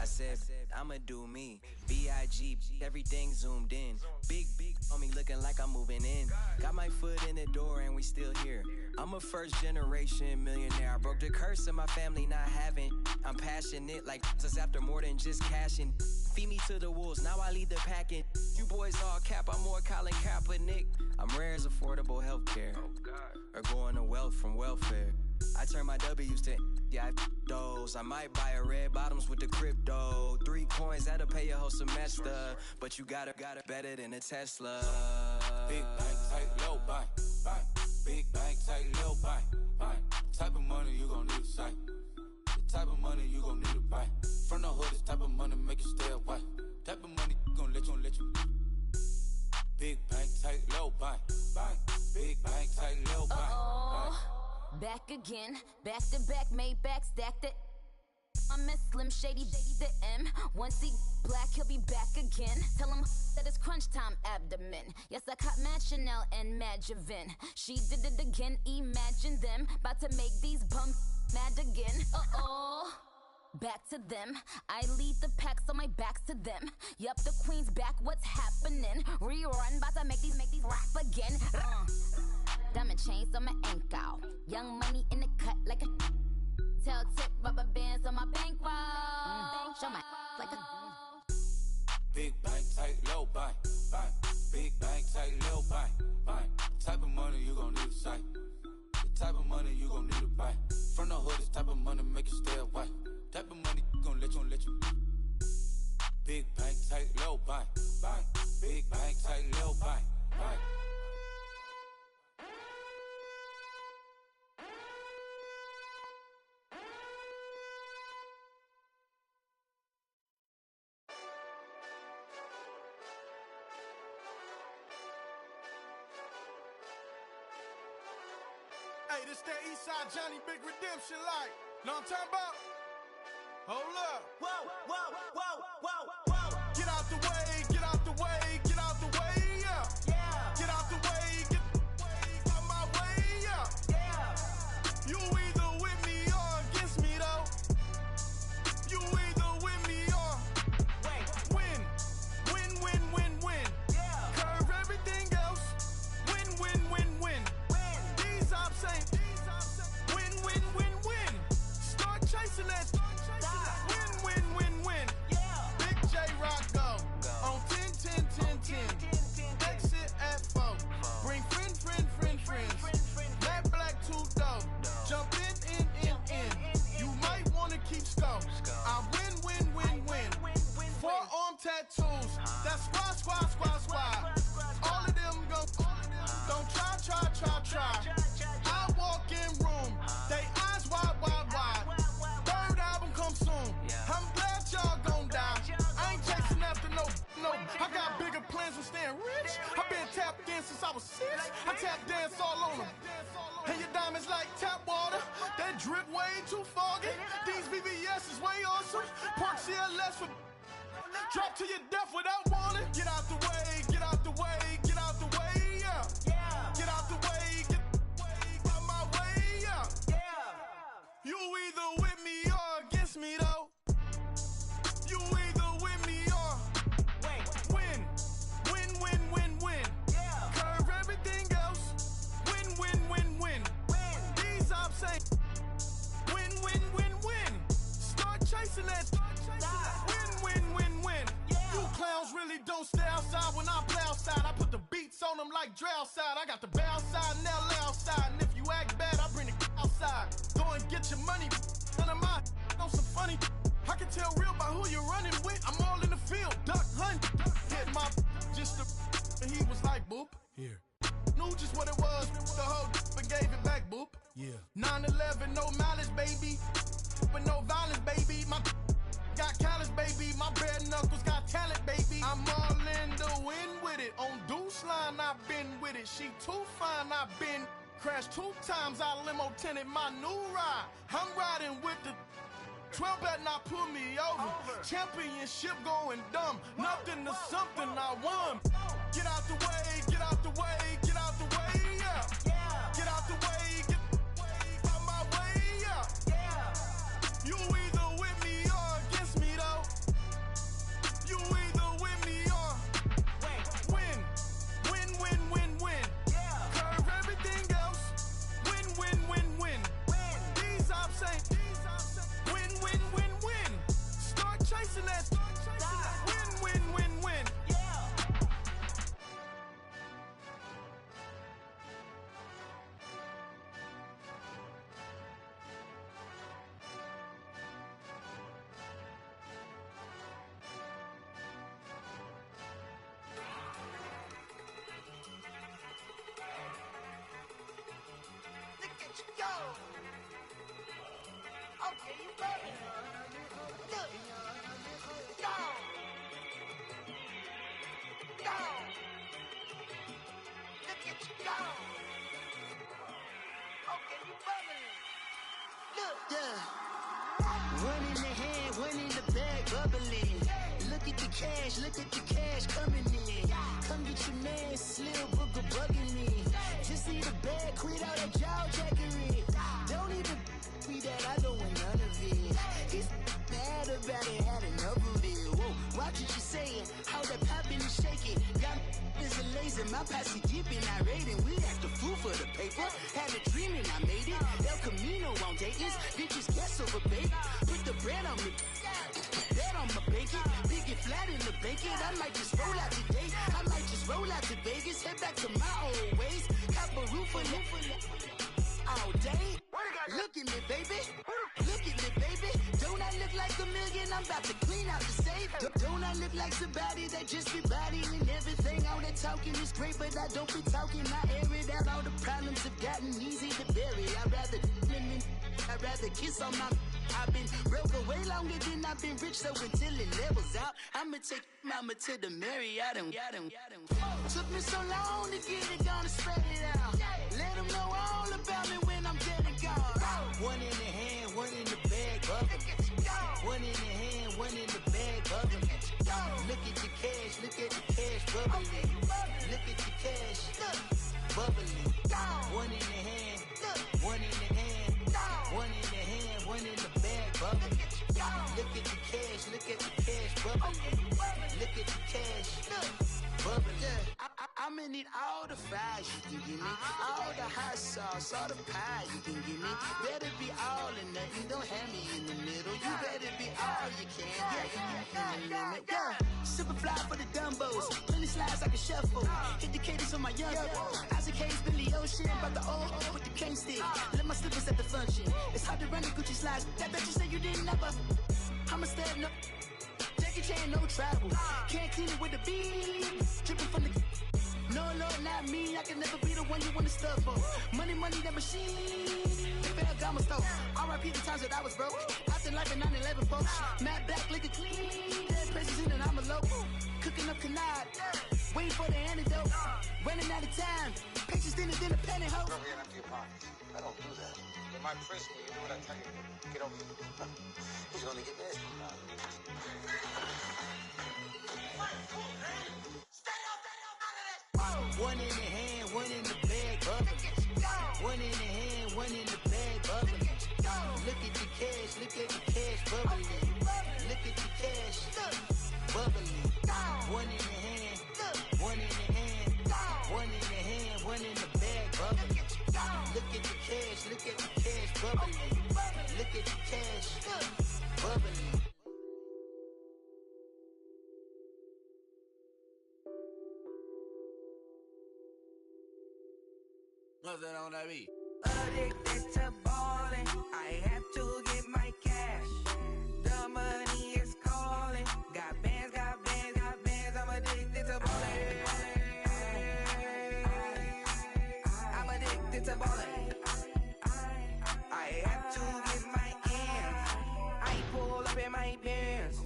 I said, I'ma do me. B.I.G. Everything zoomed in. Big on me looking like I'm moving in. Got my foot in the door and we still here. I'm a first generation millionaire. I broke the curse of my family not having. I'm passionate like just after more than just cashing. Feed me to the wolves, now I lead the packing. You boys all cap, I'm more Colin Kaepernick. I'm rare as affordable healthcare. Or going to wealth from welfare. I turn my W's to those. I might buy a red bottoms with the crypto. 3 coins, that'll pay your whole semester. But you gotta better than a Tesla. Big bank, tight, low bank. Big bank, tight, low bank. Type of money you gon' need to sight. The type of money you gon' need to buy. From the hood, this type of money make you stay away. Type of money gon' let you. Big bank, tight, low bank. Big bank, tight, low bank. Back again, back to back, made back, stacked it. I'm a Slim Shady, the M. Once he black, he'll be back again. Tell him that it's crunch time abdomen. Yes, I caught Mad Chanel and Mad Javin. She did it again, imagine them. About to make these bums mad again. Back to them. I lead the pack, so my back's to them. Yup, the queen's back, what's happening? Rerun, about to make these rap again. Diamond chains on my ankle. Young money in the cut like a tail tip, rubber bands on my bankroll. Show my like a big bank, tight, low bank. Big bank, tight, low bank. Type of money you gon' need to sight. The type of money you gon' need to buy. From the hood, this type of money make you stay away. Type of money gon' let you. Big bank, tight, low bank. Big bank, tight, low bank. Hey, this that Eastside Johnny Big Redemption like. Know what I'm talking about? Hold up. Whoa. Get out the way, get out the way, get out the way, yeah. Get out the way, get out my way, yeah. You either with me or against me, though. You either with me or win. Yeah. Curve everything else tattoos. That's squad. All of them go. Don't try. I walk in room, they eyes wide. Third album come soon. I'm glad y'all gon' die. I ain't chasing after no. I got bigger plans for staying rich. I been tapped in since I was 6. I tap dance all on them. And your diamonds like tap water. That drip way too foggy. These BBS is way awesome. Park CLS for drop to your death without warning. Get out the way, yeah. Get out the way, get out my way, yeah. You either with me or against me though. You either with me or win. Curve everything else. Win. These ops say win. Start chasing that. Win. You clowns really don't stay outside when I play outside. I put the beats on them like drow side. I got the bow side and they'll lay outside. And if you act bad, I bring it outside. Go and get your money. None of my know some funny. I can tell real by who you're running with. I'm all in the field. Duck hunt. Hit my just and he was like boop. Here. Knew just what it was. The whole and gave it back boop. Yeah. 9/11, no mileage, baby. But no violence, baby. My got callous, baby. My bare knuckles got talent, baby. I'm all in the wind with it. On Deuce line, I've been with it. She too fine, I've been crashed 2 times. I limo tinted my new ride. I'm riding with the 12 better not pull me over. Championship going dumb. Nothing to something I won. Get out the way, yeah. Get out the way, get out my way, yeah. You either with me or against me though. You either with me or win. Curve everything else. Win. These ops ain't win. Start chasing that. Win. Look at you go. Okay, you ready? Look. Go. Look at you go. Okay, you bubbling. Look. Yeah. One in the hand, one in the bag, bubbling. Look at the cash coming in. Come get your man, Slim Booker bugging me. Just need a bag, quit all that jaw jackery. Don't even me that I don't want none of it. He's mad about it, had enough of it. Whoa, watch what you saying, how that poppin' and shaking. Got is a lazy, my posse deep and I raiding. We act a fool for the paper, had a dream and I made it. El Camino on Dayton's, bitches guess over baby. Put the bread on me, that on my bacon. Big and flat in the bacon, I might just roll out today. I might just roll out to Vegas, head back to my old ways. Cop a roof for all day. Look at me, baby. Look at me, baby. Don't I look like $1 million? I'm about to clean out the safe. Don't I look like somebody that just be bodying everything? All that talking is great, but I don't be talking. I air it out. All the problems have gotten easy to bury. I'd rather kiss on my. I've been broke way longer than I've been rich, so until it levels out, I'ma take mama to the Marriott and took me so long to get it, gonna spread it out. Let them know all about me when I'm dead and gone. One in the hand, one in the bag, bubbling. One in the hand, one in the bag, bubbling. Look at the cash, bubbling. Look at the cash, bubbling. One in the hand, one in the hand, one in the hand, one in the bag, bubbling. Look at the cash, bubbling. Look at the cash, bubbling. I'ma need all the fries you can give me, all the hot sauce, all the pie you can give me. Better be all or nothing, don't have me in the middle. You better be all you can, yeah. Super fly for the dumbos, plenty slides like a shuffle. Hit the cadence on my young Isaac Hayes, Billy Ocean, but the old with the cane stick. Let my slippers at the function. It's hard to run the Gucci slides. That bet you say you didn't never. I'ma stand up. Jackie Chan, no travel. Can't clean it with the beat. Dripping from the. No, Lord, not me. I can never be the one you want to stuff for. Money, that machine. They failed, got my stove. R.I.P. the times that I was broke. After life in 9/11, folks. Matte black, liquor clean. Dead presses in and I'm a low. Cooking up canard. Waiting for the antidote. Running out of time. Patience thinner than a penny hoe. I don't do that. In my prison, you do what I tell you. Get over here. He's gonna get nasty. One in the hand, one in the bag, bubbling. One in the hand, one in the bag, bubbling. Look at the cash, bubbling. Look at the cash, bubbling. One in the hand, one in the hand, one in the hand, one in the bag, bubbling. Look at the cash, bubbling. Look at the cash, bubbling. What's that on that beat? Addicted to ballin', I have to get my cash. The money is calling. Got bands, I'm addicted to ballin'. I'm addicted to ballin'. I have to get my ends. I pull up in my Benz,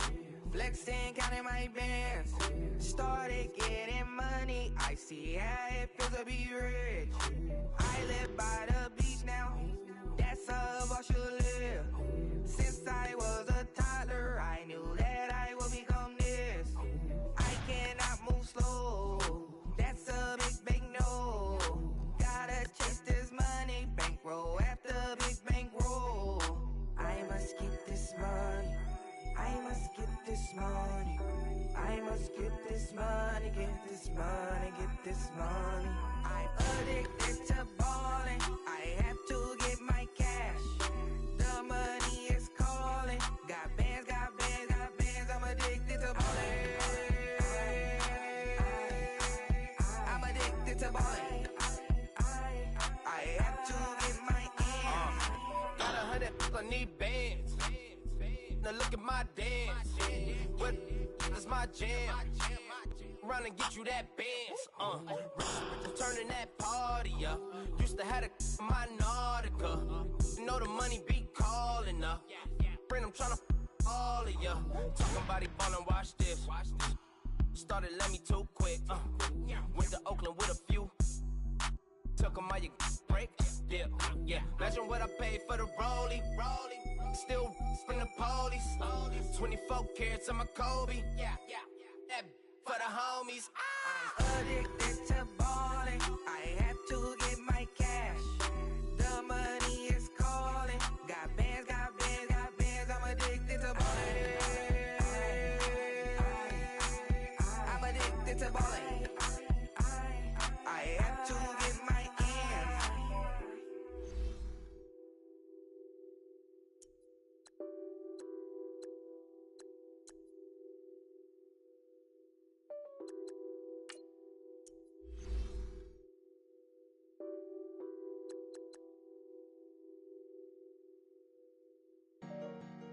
flexing, counting my bands. Started getting money, I see how it feels to be rich. I live by the beach now, that's how I should live. Since I was a toddler, I knew that I would become this. I cannot move slow, that's a big no. Gotta chase this money, bankroll after big bankroll. I must get this money, I must get this money. I must get this money, get this money, get this money. I'm addicted to ballin', I have to get my cash. The money is calling. Got bands, I'm addicted to ballin'. I'm addicted to ballin'. I have to get my ends. Got 100, I need bands. Now look at my dance. What is my jam? Run and get you that bands. Turning that party up. Used to have a my Nautica. You know the money be calling up. Friend, I'm tryna all of ya. Talking about he ballin', watch this. Started let me too quick. Went to Oakland with a few. Took 'em all you break. Yeah. Imagine what I paid for the rollie. Still from the police. 24 carats on my Kobe. That for the homies. I'm addicted to ballin', I have to get my cash. The money is calling. Got bands, I'm addicted to ballin'. I'm addicted to ballin'. I have to get my ends.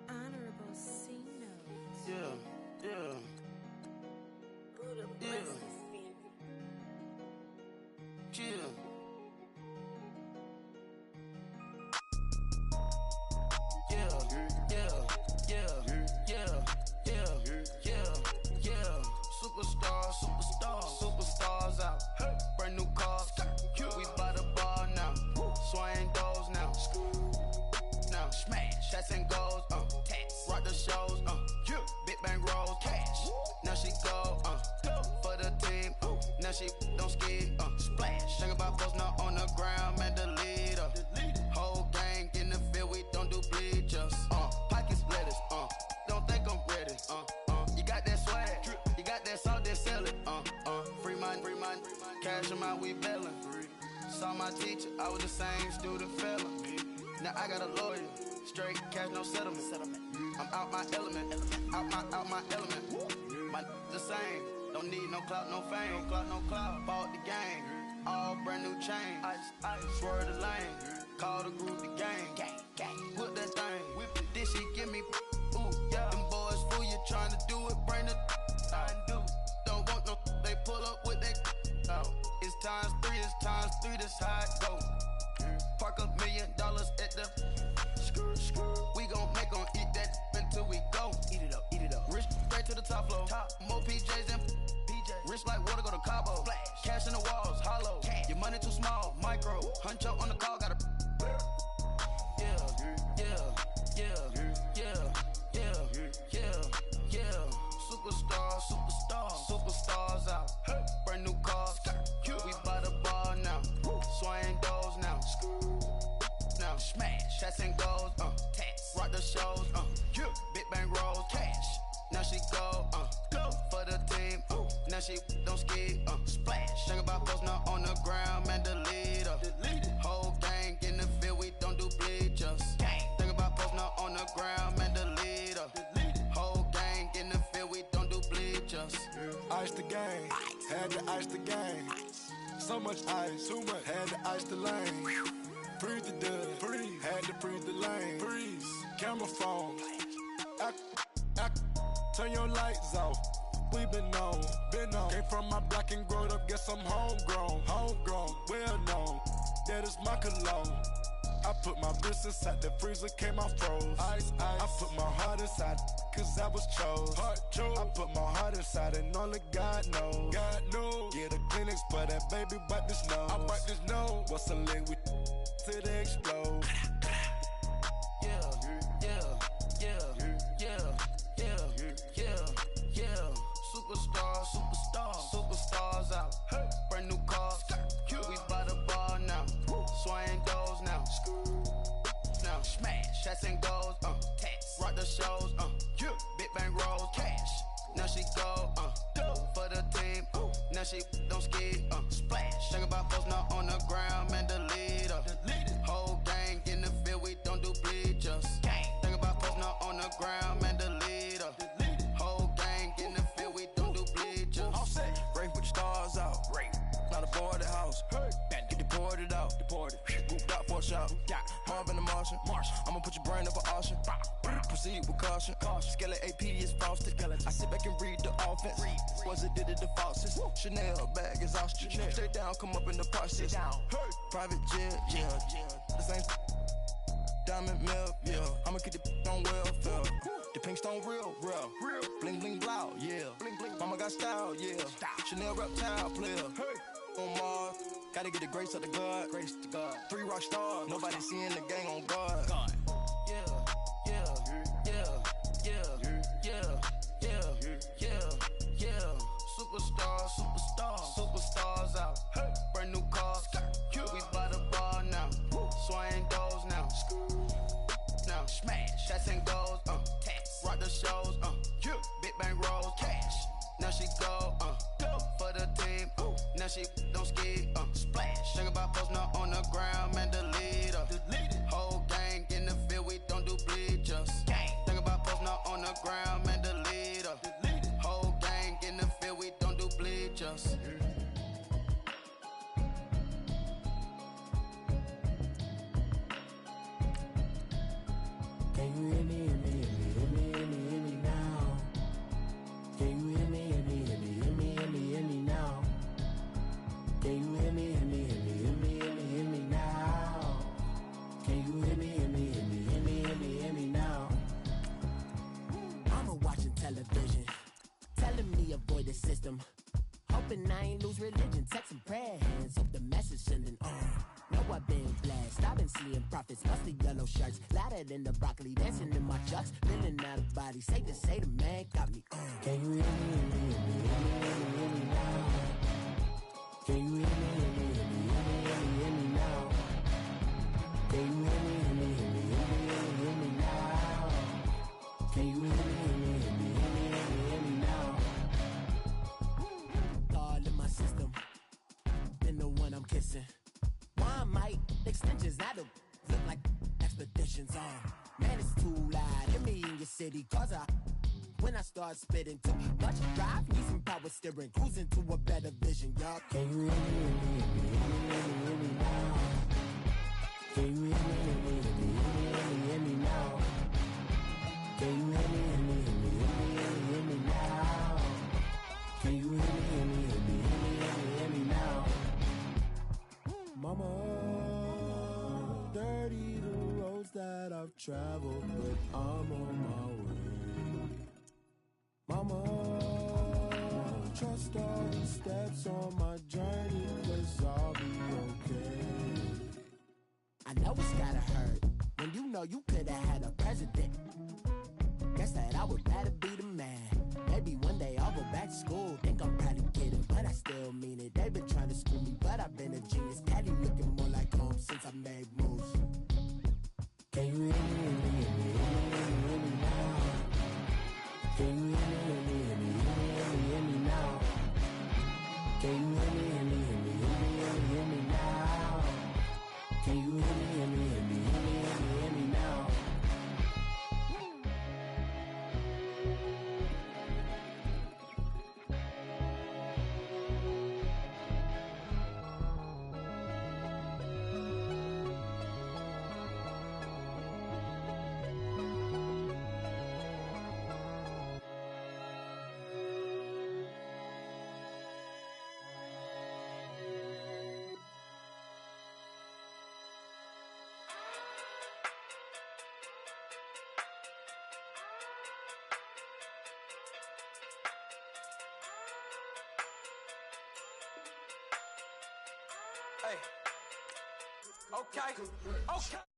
Honorable C notes. Yeah. Chill. Yeah. Superstars out. Brand new cars. We by the bar now. Swaying doors now. Smash. Shots and goals. Rock the shows. Big bang rolls. Cash. Now she go. For the team. Now she don't ski. Splash. Think about post now on the ground. Man, the leader. Whole gang in the field. We don't do bleachers. Pockets lettuce. Don't think I'm ready. You got that swag. You got that salt, then sell it. Free mind. Cash them out, we bailin'. Saw my teacher, I was the same student fella. Now I got a lawyer. Straight cash, no settlement. I'm out my element. Out my element. My the same. Don't need no clout, no fame. No clout. Bought the game. All brand new chain. I swerve the lane. Call the group the gang. Whip that thing. Whip it. This shit give me. Ooh, yeah. Them boys fool you trying to do it. to the top floor. More PJs than Rich like water, go to Cabo. Splash. Cash in the walls, hollow. Cash. Your money too small, micro. Hunch up on the call, got a. Yeah. Superstars out. Hey. Brand new cars. We by the bar now. Swaying doors now. Now smash. Shots and goals. Tax. Rock the shows. Big bang rolls. Cash. Now she go. Go for the team. Now she don't ski. Splash. Think about posting her on the ground, man. Delete her. Whole gang in the field. We don't do bleachers. Think about posting her on the ground, man. Delete her. Whole gang in the field. We don't do bleachers. Ice the game. Had to ice the game. So much ice. Too much. Had to ice the lane. Freeze the dud. Freeze. Had to freeze the lane. Freeze. Camera phone. Turn your lights off. We been on. Came from my block and growed up. Guess I'm homegrown. Well known. That is my cologne. I put my wrist inside the freezer, came out froze. Ice. I put my heart inside, cause I was chose. I put my heart inside and only God knows. Yeah, the clinics, but that baby wipe this nose. I wipe this nose. What's a lick with till they explode? Superstars out. Hey. Brand new cars. We by the bar now. Swaying doors now. Now smash. Shots and goals. Tax. Rock the shows. Big bang rolls. Cash. Now she go. For the team. Now she don't ski. Splash. Think about posting her on the ground, man. Delete her. Whole gang in the field. We don't do bleachers. Think about posting her on the ground, man. Delete her. Whole gang in the field. We don't do bleachers. All set. Race with the stars out. Not a boarded house. Get deported out. Grouped out for a shot. Marvin the Martian. I'ma put your brain up for auction. Proceed with caution. Skeleton AP is frosted. I sit back and read the offense. Was it did it the faucets? Chanel bag is ostrich. Stay down, come up in the process. Private jet, yeah. The same diamond milk, yeah. I'ma keep the on welfare. The pink stone real. Bling bling blow, yeah. Mama got style, yeah. Chanel reptile player. On Mars, gotta get the grace of the God. 3 rock stars, nobody seeing the gang on guard. Yeah. Superstars out. Hey. Brand new cars. We by the bar now. Swaying doors now. Now smash. Shots and goals. Tax. Rock the shows. Big bang rolls. Cash. Now she go. For the team. Now she don't ski. Splash. Think about posting her on the ground, man. Delete her. Whole gang in the field. We don't do bleachers. Think about posting her on the ground, man. Delete her. Whole gang in the field. We don't do bleachers. Can you hear me now? Can you hear me now? Can you hear me now? Can you hear me now? I'm watching television, telling me avoid the system. Hoping I ain't lose religion, text and prayer hands, hope the message sending on. Know I've been blessed, I've been seeing prophets, musty yellow shirts, louder than the broccoli, dancing in my chucks, feeling out of body, safe to say the man got me on. Can you hear me now? Can you hear me now? Can you hear me now? Can you hear me now? All in my system, been the one I'm kissing. One might extensions out of look like expeditions on. Man, it's too loud. Hear me in your city, cause when I start spitting too much drive, need some power steering, cruising to a better vision, y'all. Can you hear me now? Can you hear me now? Can you hear me now? Can you hear me now? Mama, dirty the roads that I've traveled, but I'm on my way. Mama, trust all these steps on my journey, 'cause I'll be okay. I know it's gotta hurt when you know you could've had a president. Guess that I would rather be the man. Maybe one day I'll go back to school. Think I'm probably kidding, but I still mean it. They've been trying to school me, but I've been a genius. Caddy looking more like home since I made moves. Can you hear me, hear me, hear me, hear me now? Can you hear me, hear me, hear me, hear me now? Can you hear me, hear me, hear me, hear me now? Can you hear me, hear me, hear me, hear me now? Hey. Okay. Okay.